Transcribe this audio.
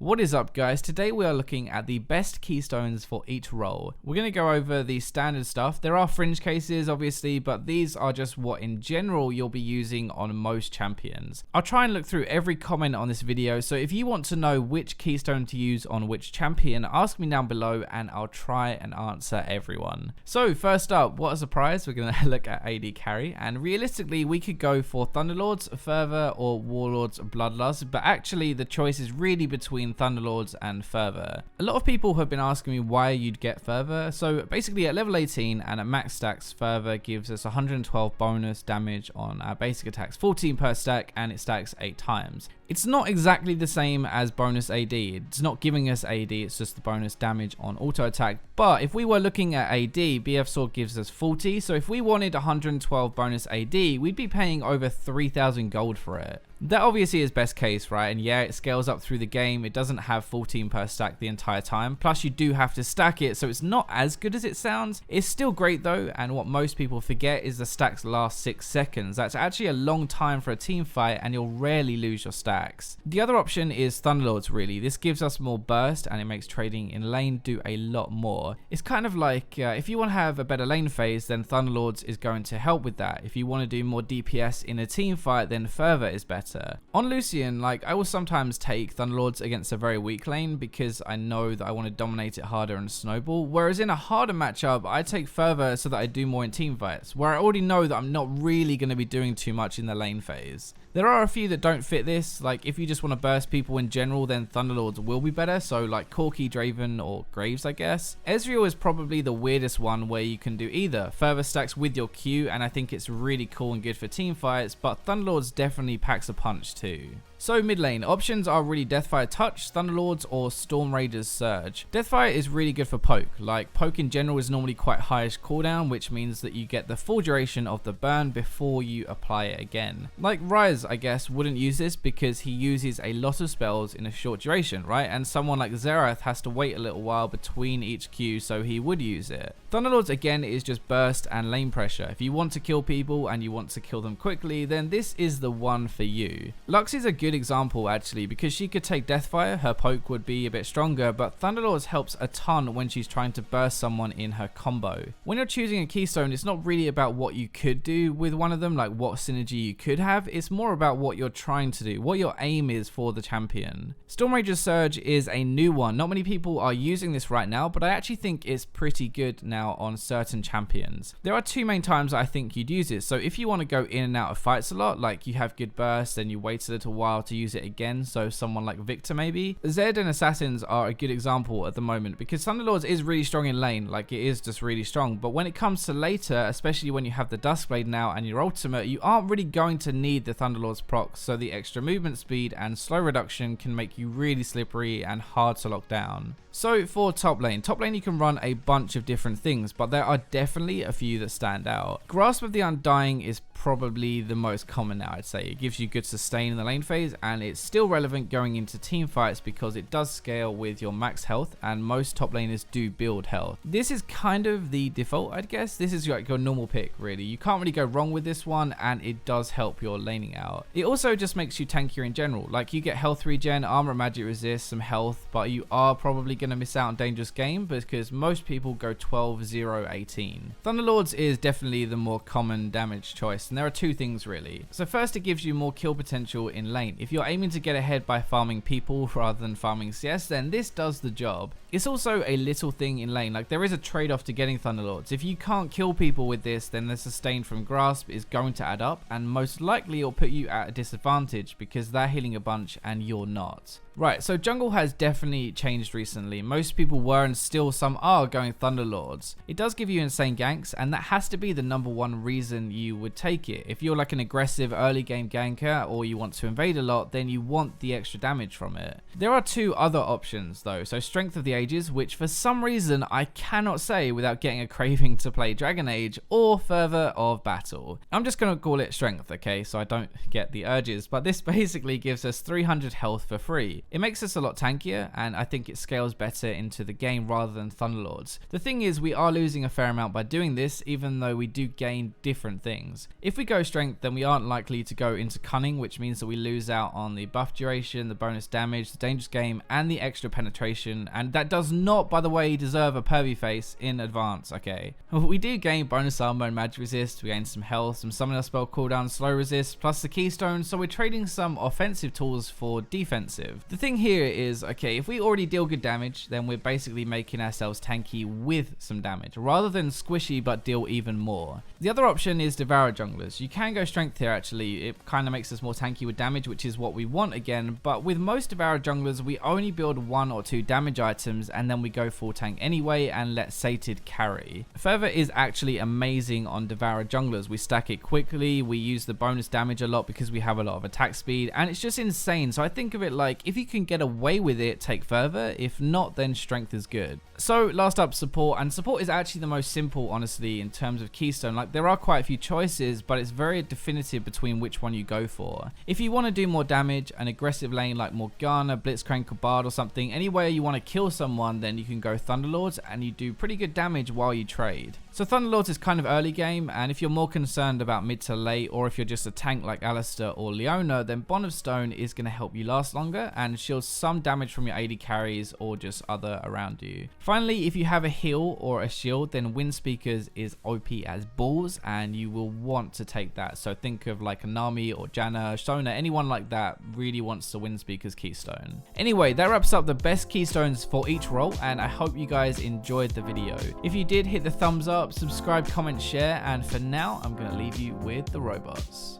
What is up, guys? Today we are looking at the best keystones for each role. We're going to go over the standard stuff. There are fringe cases obviously, but these are just what in general you'll be using on most champions. I'll try and look through every comment on this video, so if you want to know which keystone to use on which champion, ask me down below and I'll try and answer everyone. So first up, what a surprise, we're going to look at AD carry, and realistically we could go for Thunderlords, Fervor, or Warlords Bloodlust, but actually the choice is really between Thunderlords and Fervor. A lot of people have been asking me why you'd get Fervor. So basically at level 18 and at max stacks, Fervor gives us 112 bonus damage on our basic attacks, 14 per stack, and it stacks 8 times. It's not exactly the same as bonus AD. It's not giving us AD, it's just the bonus damage on auto attack. But if we were looking at AD, BF Sword gives us 40. So if we wanted 112 bonus AD, we'd be paying over 3,000 gold for it. That obviously is best case, right? And yeah, it scales up through the game. It doesn't have 14 per stack the entire time. Plus you do have to stack it, so it's not as good as it sounds. It's still great though, and what most people forget is the stacks last 6 seconds. That's actually a long time for a team fight, and you'll rarely lose your stacks. The other option is Thunderlords really. This gives us more burst and it makes trading in lane do a lot more. It's kind of like if you want to have a better lane phase, then Thunderlords is going to help with that. If you want to do more DPS in a team fight, then Fervor is better. On Lucian, like, I will sometimes take Thunderlords against a very weak lane because I know that I want to dominate it harder and snowball, whereas in a harder matchup I take Fervor so that I do more in team fights, where I already know that I'm not really going to be doing too much in the lane phase. There are a few that don't fit this, like if you just want to burst people in general, then Thunderlords will be better, so like Corki, Draven, or Graves I guess. Ezreal is probably the weirdest one where you can do either. Fervor stacks with your Q, and I think it's really cool and good for team fights, but Thunderlords definitely packs a punch too. So mid lane, options are really Deathfire Touch, Thunderlords, or Storm Raiders Surge. Deathfire is really good for poke. Like, poke in general is normally quite highish cooldown, which means that you get the full duration of the burn before you apply it again. Like Ryze, I guess, wouldn't use this because he uses a lot of spells in a short duration, right? And someone like Xerath has to wait a little while between each Q, so he would use it. Thunderlords again is just burst and lane pressure. If you want to kill people and you want to kill them quickly, then this is the one for you. Lux is a good example actually, because she could take Deathfire, her poke would be a bit stronger, but Thunderlords helps a ton when she's trying to burst someone in her combo. When you're choosing a keystone, it's not really about what you could do with one of them, like what synergy you could have. It's more about what you're trying to do, what your aim is for the champion. Storm Ranger Surge is a new one. Not many people are using this right now, but I actually think it's pretty good now on certain champions. There are two main times I think you'd use it. So if you want to go in and out of fights a lot, like you have good burst and you wait a little while to use it again, so someone like Victor maybe. Zed and Assassins are a good example at the moment because Thunderlords is really strong in lane, like it is just really strong, but when it comes to later, especially when you have the Duskblade now and your ultimate, you aren't really going to need the Thunderlords proc, so the extra movement speed and slow reduction can make you really slippery and hard to lock down. So for top lane you can run a bunch of different things, but there are definitely a few that stand out. Grasp of the Undying is probably the most common now, I'd say. It gives you good sustain in the lane phase, and it's still relevant going into team fights because it does scale with your max health, and most top laners do build health. This is kind of the default, I'd guess. This is like your normal pick, really. You can't really go wrong with this one, and it does help your laning out. It also just makes you tankier in general. Like, you get health regen, armor, magic resist, some health, but you are probably going to miss out on dangerous game because most people go 12, 0, 18. Thunderlords is definitely the more common damage choice, and there are two things really. So first, it gives you more kill potential in lane. If you're aiming to get ahead by farming people rather than farming CS, then this does the job. It's also a little thing in lane, like there is a trade-off to getting Thunderlords. If you can't kill people with this, then the sustain from Grasp is going to add up, and most likely it'll put you at a disadvantage because they're healing a bunch and you're not. Right, so jungle has definitely changed recently. Most people were, and still some are, going Thunderlords. It does give you insane ganks, and that has to be the #1 reason you would take it. If you're like an aggressive early game ganker or you want to invade a lot, then you want the extra damage from it. There are two other options though. So Strength of the Ages, which for some reason I cannot say without getting a craving to play Dragon Age, or Fervor of Battle. I'm just going to call it Strength, okay, so I don't get the urges, but this basically gives us 300 health for free. actually. It makes us a lot tankier, and I think it scales better into the game rather than Thunderlords. The thing is, we are losing a fair amount by doing this, even though we do gain different things. If we go strength, then we aren't likely to go into cunning, which means that we lose out on the buff duration, the bonus damage, the dangerous game, and the extra penetration, and that does not, by the way, deserve a pervy face in advance, okay? We do gain bonus armor and magic resist, we gain some health, some summoner spell cooldown, slow resist, plus the keystone, so we're trading some offensive tools for defensive. The thing here is, okay, if we already deal good damage, then we're basically making ourselves tanky with some damage, rather than squishy but deal even more. The other option is Devour junglers. You can go strength here actually, it kind of makes us more tanky with damage, which is what we want again, but with most Devour junglers, we only build 1 or 2 damage items and then we go full tank anyway and let Sated carry. Fervor is actually amazing on Devour junglers. We stack it quickly, we use the bonus damage a lot because we have a lot of attack speed, and it's just insane. So I think of it like, if you can get away with it, take Fervor. If not, then strength is good. So last up, support, and support is actually the most simple, honestly, in terms of keystone. Like, there are quite a few choices, but it's very definitive between which one you go for. If you want to do more damage, an aggressive lane like Morgana, Blitzcrank, or Bard or something, anywhere you want to kill someone, then you can go Thunderlords, and you do pretty good damage while you trade. So Thunderlords is kind of early game, and if you're more concerned about mid to late, or if you're just a tank like Alistair or Leona, then Bond of Stone is going to help you last longer and shield some damage from your AD carries or just other around you. Finally, if you have a heal or a shield, then Wind Speakers is OP as balls, and you will want to take that. So think of like a Nami or Janna, Shona, anyone like that really wants the Wind Speakers keystone. Anyway, that wraps up the best keystones for each role, and I hope you guys enjoyed the video. If you did, hit the thumbs up, subscribe, comment, share, and for now, I'm going to leave you with the robots.